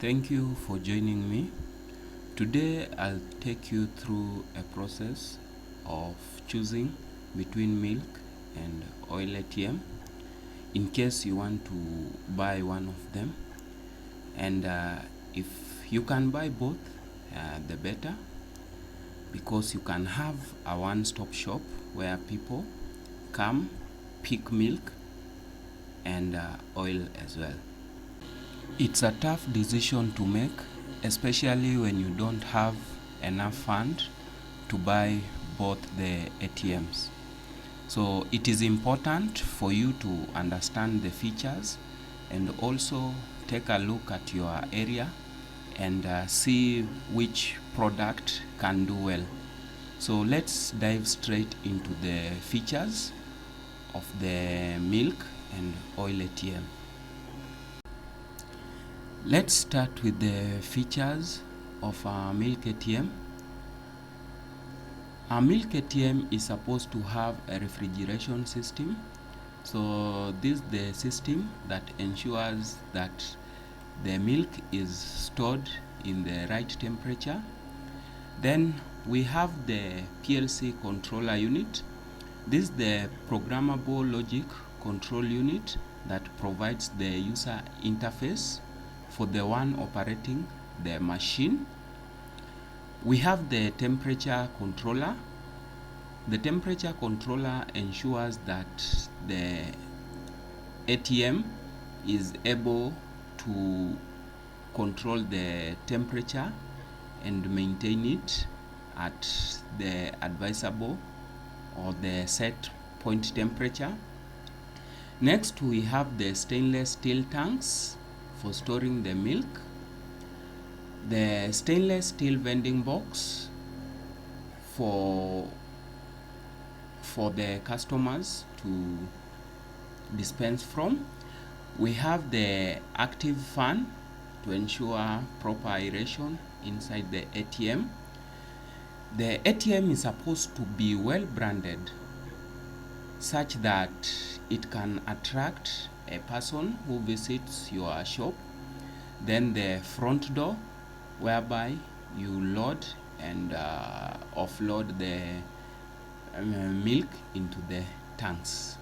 Thank you for joining me. Today I'll take you through a process of choosing between milk and oil ATM in case you want to buy one of them. And if you can buy both, the better, because you can have a one-stop shop where people come, pick milk and oil as well. It's a tough decision to make, especially when you don't have enough fund to buy both the ATMs. So it is important for you to understand the features and also take a look at your area and see which product can do well. So let's dive straight into the features of the milk and oil ATM. Let's start with the features of a milk ATM. A milk ATM is supposed to have a refrigeration system. So this is the system that ensures that the milk is stored in the right temperature. Then we have the PLC controller unit. This is the programmable logic control unit that provides the user interface for the one operating the machine. We have the temperature controller. The temperature controller ensures that the ATM is able to control the temperature and maintain it at the advisable or the set point temperature. Next, we have the stainless steel tanks for storing the milk, the stainless steel vending box for the customers to dispense from. We have the active fan to ensure proper aeration inside the ATM. The ATM is supposed to be well branded such that it can attract a person who visits your shop. Then the front door, whereby you load and offload the milk into the tanks.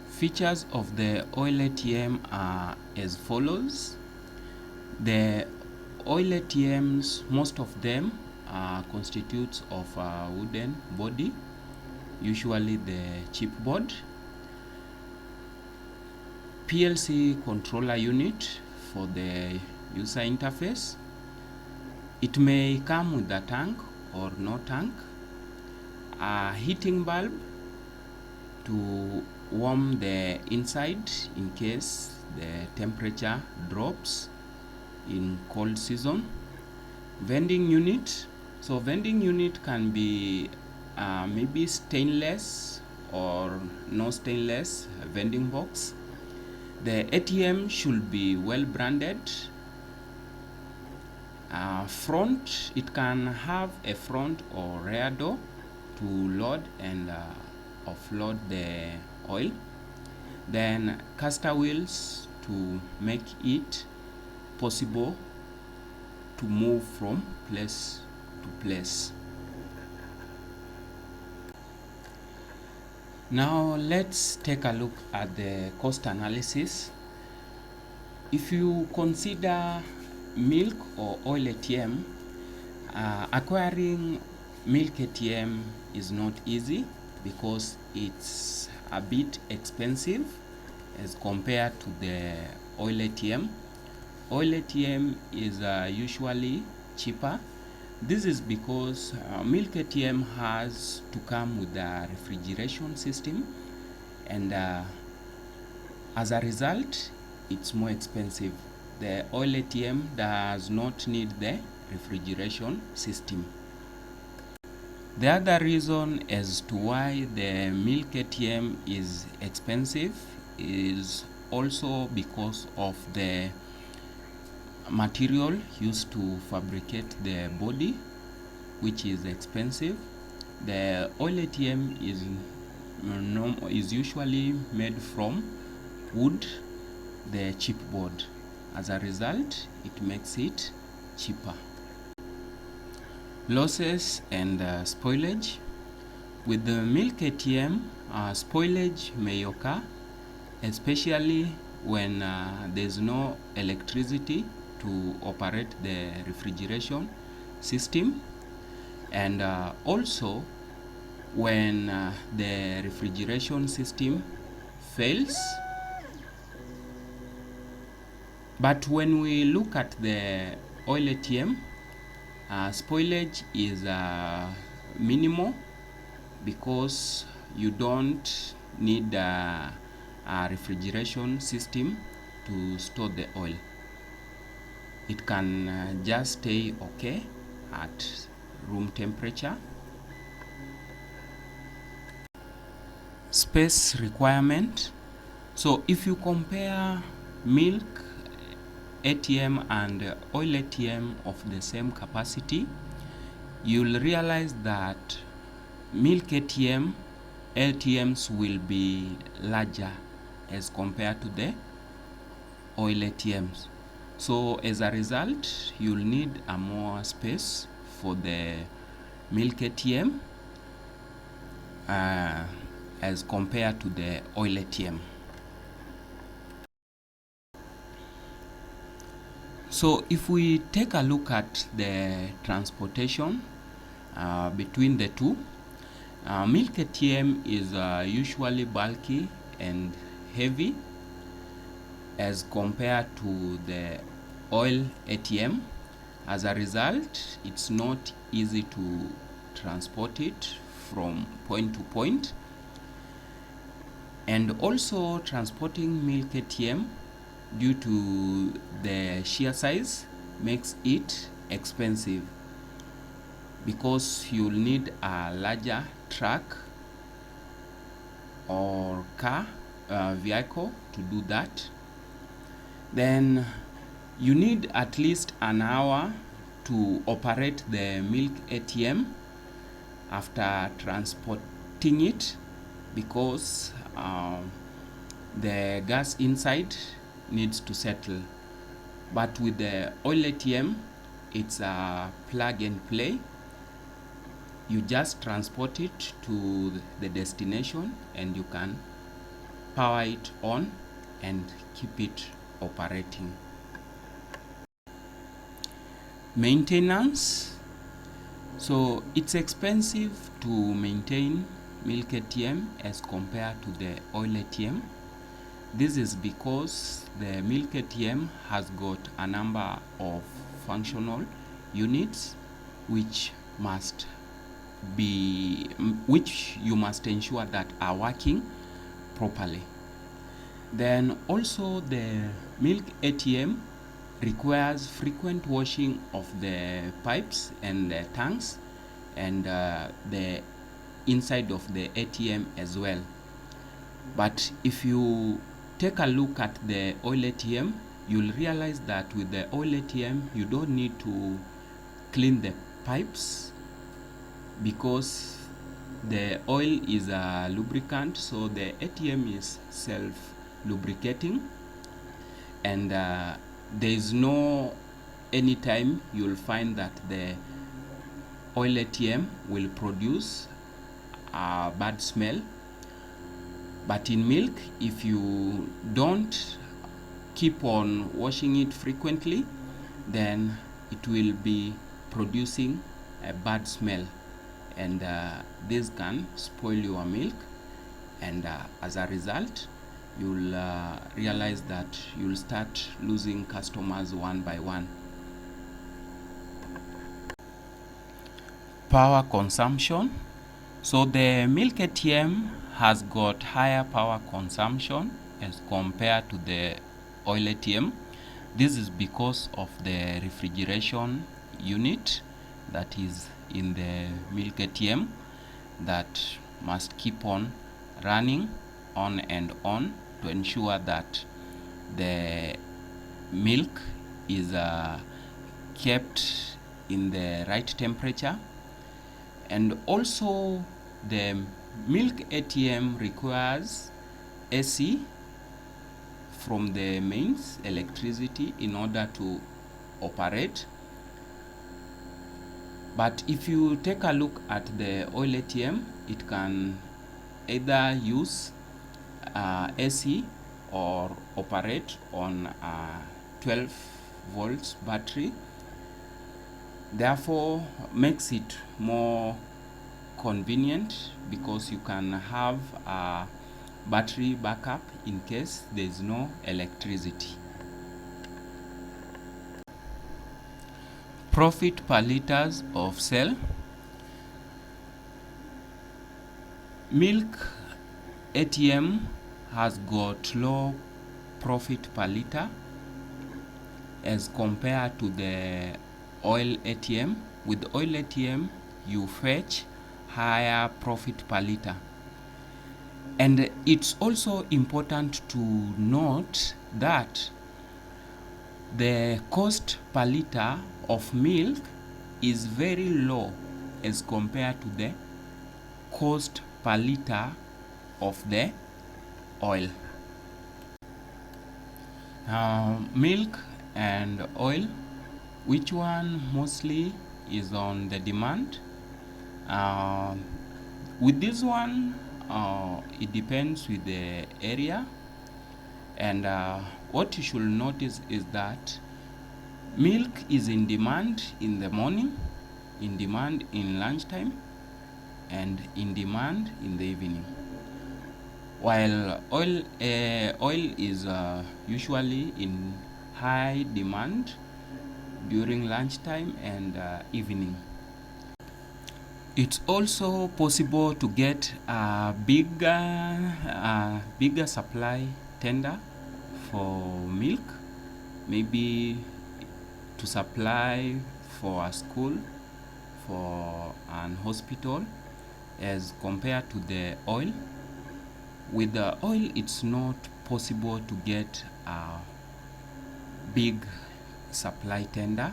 Features of the oil ATM are as follows. The oil ATMs, most of them constitutes of a wooden body, usually the chipboard. PLC controller unit for the user interface. It may come with a tank or no tank. A heating bulb to warm the inside in case the temperature drops in cold season. Vending unit. So vending unit can be maybe stainless or no stainless vending box. The ATM should be well branded. Front, it can have a front or rear door to load and offload the oil. Then caster wheels to make it possible to move from place to place. Now let's take a look at the cost analysis. If you consider milk or oil ATM, acquiring milk ATM is not easy because it's a bit expensive as compared to the oil ATM. Oil ATM is usually cheaper. This is because milk ATM has to come with a refrigeration system, and as a result it's more expensive. The oil ATM does not need the refrigeration system. The other reason as to why the milk ATM is expensive is also because of the material used to fabricate the body, which is expensive. The oil ATM is usually made from wood, the chipboard. as a result, it makes it cheaper. Losses and spoilage. With the Milk ATM, spoilage may occur, especially when there's no electricity to operate the refrigeration system, and also when the refrigeration system fails. But when we look at the Oil ATM, spoilage is minimal because you don't need a refrigeration system to store the oil. It can just stay okay at room temperature. Space requirement. So if you compare Milk ATM and Oil ATM of the same capacity, you'll realize that Milk ATMs will be larger as compared to the Oil ATMs. So as a result, you'll need a more space for the Milk ATM as compared to the Oil ATM. So if we take a look at the transportation between the two, Milk ATM is usually bulky and heavy as compared to the Oil ATM. As a result, it's not easy to transport it from point to point. And also transporting Milk ATM due to the sheer size makes it expensive because you'll need a larger truck or car vehicle to do that. Then you need at least an hour to operate the Milk ATM after transporting it because the gas inside needs to settle. But with the Oil ATM, it's a plug and play. You just transport it to the destination and you can power it on and keep it operating. Maintenance. So it's expensive to maintain Milk ATM as compared to the Oil ATM. This is because the Milk ATM has got a number of functional units which you must ensure that are working properly. Then also the Milk ATM requires frequent washing of the pipes and the tanks and the inside of the ATM as well. But if you take a look at the Oil ATM, you'll realize that with the Oil ATM, you don't need to clean the pipes because the oil is a lubricant, so the ATM is self-lubricating, and there is no any time you'll find that the Oil ATM will produce a bad smell. But in milk, if you don't keep on washing it frequently, then it will be producing a bad smell, and this can spoil your milk, and as a result you'll realize that you'll start losing customers one by one. Power consumption. So the Milk ATM has got higher power consumption as compared to the Oil ATM. This is because of the refrigeration unit that is in the Milk ATM that must keep on running on and on to ensure that the milk is kept in the right temperature. And also the Milk ATM requires AC from the mains electricity in order to operate. But if you take a look at the oil ATM, it can either use AC or operate on a 12 volts battery. Therefore makes it more convenient because you can have a battery backup in case there is no electricity. Profit per liters of sale. Milk ATM has got low profit per liter as compared to the oil ATM. With oil ATM, you fetch higher profit per liter. And it's also important to note that the cost per liter of milk is very low as compared to the cost per liter of the oil. Milk and oil, which one mostly is on the demand? With this one, it depends with the area, and what you should notice is that milk is in demand in the morning, in demand in lunchtime, and in demand in the evening, while oil is usually in high demand during lunchtime and evening. It's also possible to get a bigger supply tender for milk, maybe to supply for a school, for an hospital, as compared to the oil. With the oil, it's not possible to get a big supply tender.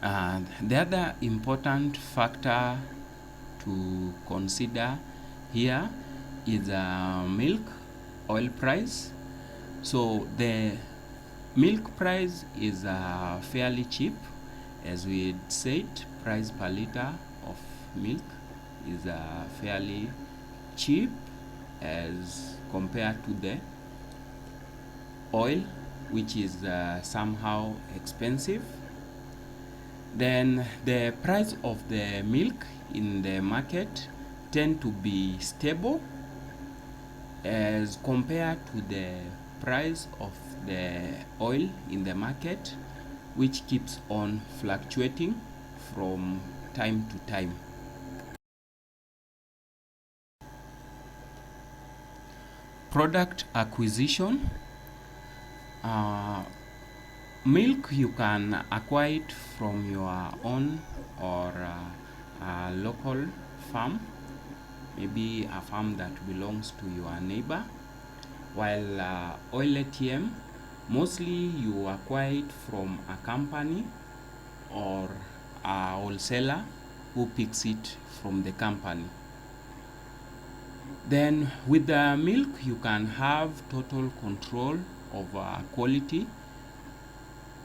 And the other important factor to consider here is milk oil price. So the milk price is fairly cheap. As we said, price per liter of milk is fairly cheap as compared to the oil, which is somehow expensive. Then the price of the milk in the market tend to be stable as compared to the price of the oil in the market, which keeps on fluctuating from time to time. Product acquisition. Milk you can acquire it from your own or a local farm, maybe a farm that belongs to your neighbor, while oil ATM, mostly you acquire it from a company or a wholesaler who picks it from the company. Then with the milk you can have total control over quality,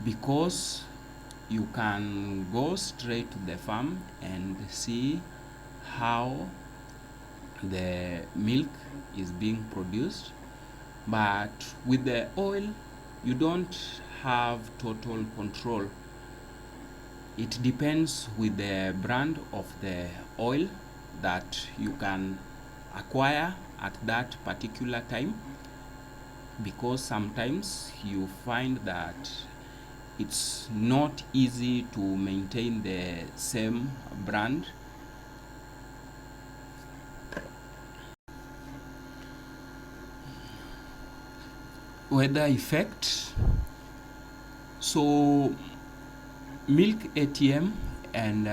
because you can go straight to the farm and see how the milk is being produced. But with the oil, you don't have total control. It depends with the brand of the oil that you can acquire at that particular time, because sometimes you find that it's not easy to maintain the same brand. Weather effect. So milk ATM and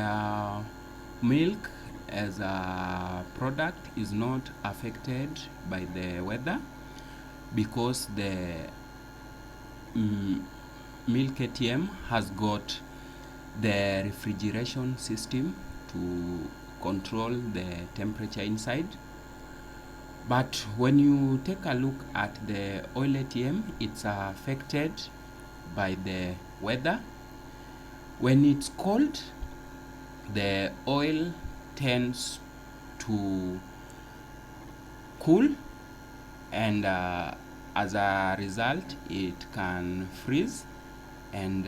milk as a product is not affected by the weather, because the Milk ATM has got the refrigeration system to control the temperature inside. But when you take a look at the oil ATM, it's affected by the weather. When it's cold, the oil tends to cool, and as a result it can freeze and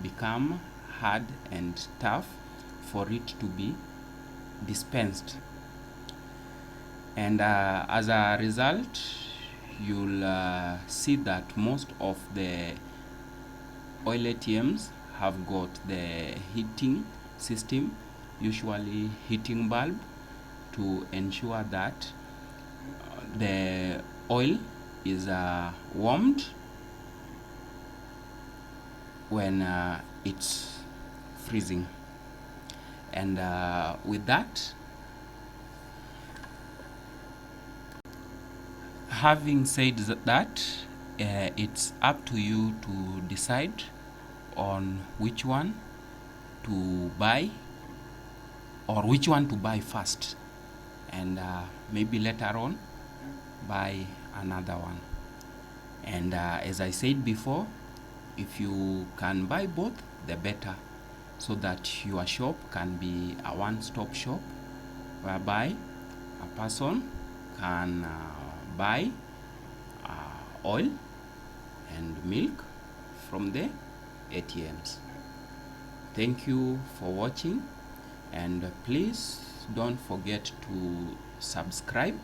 become hard and tough for it to be dispensed. And as a result, you'll see that most of the oil ATMs have got the heating system, usually heating bulb, to ensure that the oil is warmed when it's freezing. And with that, having said that, it's up to you to decide on which one to buy, or which one to buy first, and maybe later on buy another one. And as I said before, if you can buy both, the better, so that your shop can be a one-stop shop whereby a person can buy oil and milk from the ATMs. Thank you for watching, and please don't forget to subscribe